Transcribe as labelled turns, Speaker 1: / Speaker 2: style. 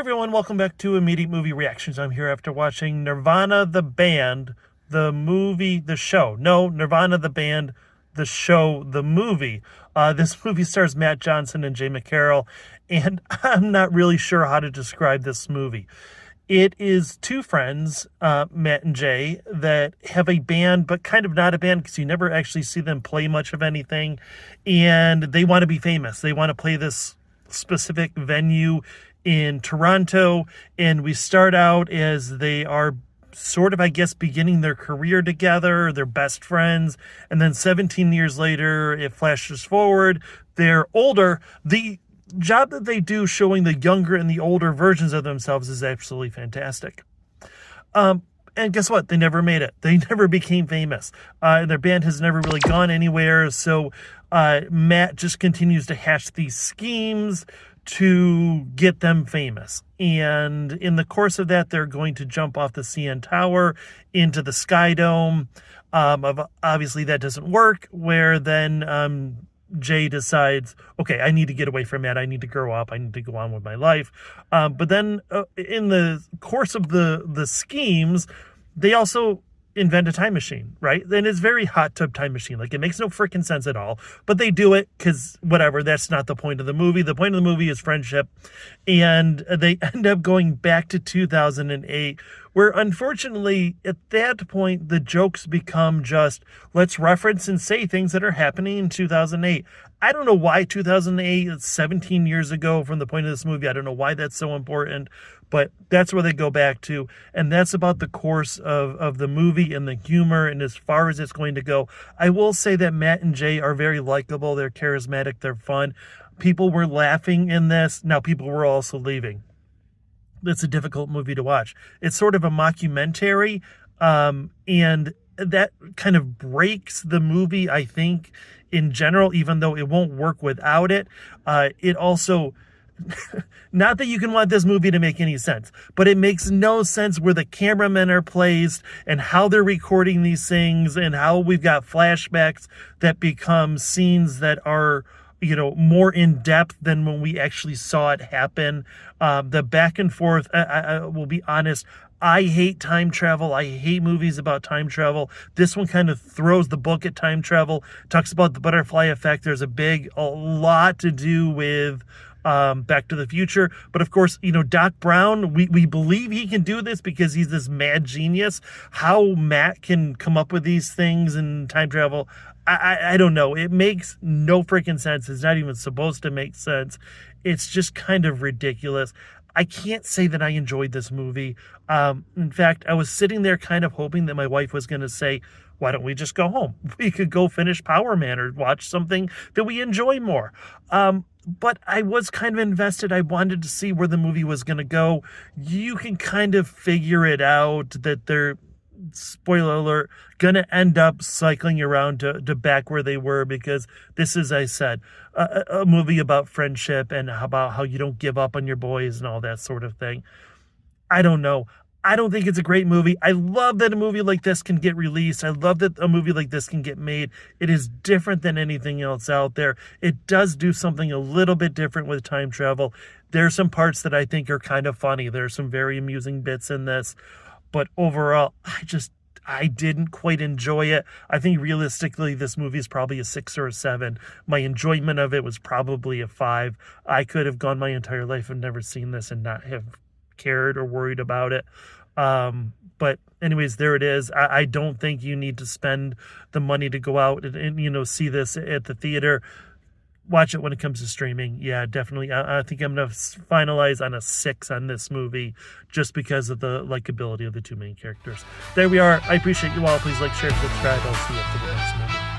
Speaker 1: everyone, welcome back to Immediate Movie Reactions. I'm here after watching Nirvana the band, the movie, the show. No, Nirvana the band, the show, the movie. This movie stars Matt Johnson and Jay McCarroll, and I'm not really sure how to describe this movie. It is two friends, Matt and Jay, that have a band, but kind of not a band because you never actually see them play much of anything, and they want to be famous. They want to play this specific venue in Toronto, and we start out as they are sort of, I guess, beginning their career together. They're best friends, and then 17 years later, it flashes forward. They're older. The job that they do showing the younger and the older versions of themselves is absolutely fantastic. And guess what? They never made it. They never became famous. Their band has never really gone anywhere, so Matt just continues to hash these schemes to get them famous. And in the course of that, they're going to jump off the CN Tower into the Sky Dome. Obviously, that doesn't work, where then Jay decides, okay, I need to get away from that. I need to grow up. I need to go on with my life. But then in the course of the schemes, they also invent a time machine, right? And it's very hot tub time machine. Like, it makes no freaking sense at all, but they do it because whatever, that's not the point of the movie. The point of the movie is friendship. And they end up going back to 2008, where unfortunately at that point, the jokes become just, let's reference and say things that are happening in 2008. I don't know why 2008, it's 17 years ago from the point of this movie. I don't know why that's so important, but that's where they go back to. And that's about the course of the movie and the humor and as far as it's going to go. I will say that Matt and Jay are very likable. They're charismatic. They're fun. People were laughing in this. Now, people were also leaving. It's a difficult movie to watch. It's sort of a mockumentary, and that kind of breaks the movie, I think, in general, even though it won't work without it. It also, not that you can want this movie to make any sense, but it makes no sense where the cameramen are placed and how they're recording these things and how we've got flashbacks that become scenes that are, you know, more in depth than when we actually saw it happen. The back and forth, I will be honest, I hate time travel. I hate movies about time travel. This one kind of throws the book at time travel, talks about the butterfly effect. There's a lot to do with Back to the Future. But of course, you know, Doc Brown, we believe he can do this because he's this mad genius. How Matt can come up with these things in time travel, I don't know. It makes no freaking sense. It's not even supposed to make sense. It's just kind of ridiculous. I can't say that I enjoyed this movie. In fact, I was sitting there kind of hoping that my wife was going to say, why don't we just go home? We could go finish Power Man or watch something that we enjoy more. But I was kind of invested. I wanted to see where the movie was going to go. You can kind of figure it out that they're, spoiler alert, going to end up cycling around to back where they were, because this is, I said, a movie about friendship and about how you don't give up on your boys and all that sort of thing. I don't know. I don't think it's a great movie. I love that a movie like this can get released. I love that a movie like this can get made. It is different than anything else out there. It does do something a little bit different with time travel. There are some parts that I think are kind of funny. There are some very amusing bits in this. But overall, I didn't quite enjoy it. I think realistically, this movie is probably a 6 or a 7. My enjoyment of it was probably a 5. I could have gone my entire life and never seen this and not have cared or worried about it. But anyways, there it is. I don't think you need to spend the money to go out and you know, see this at the theater. Watch it when it comes to streaming. Yeah, definitely. I think I'm going to finalize on a 6 on this movie just because of the likability of the two main characters. There we are. I appreciate you all. Please like, share, subscribe. I'll see you after the next movie.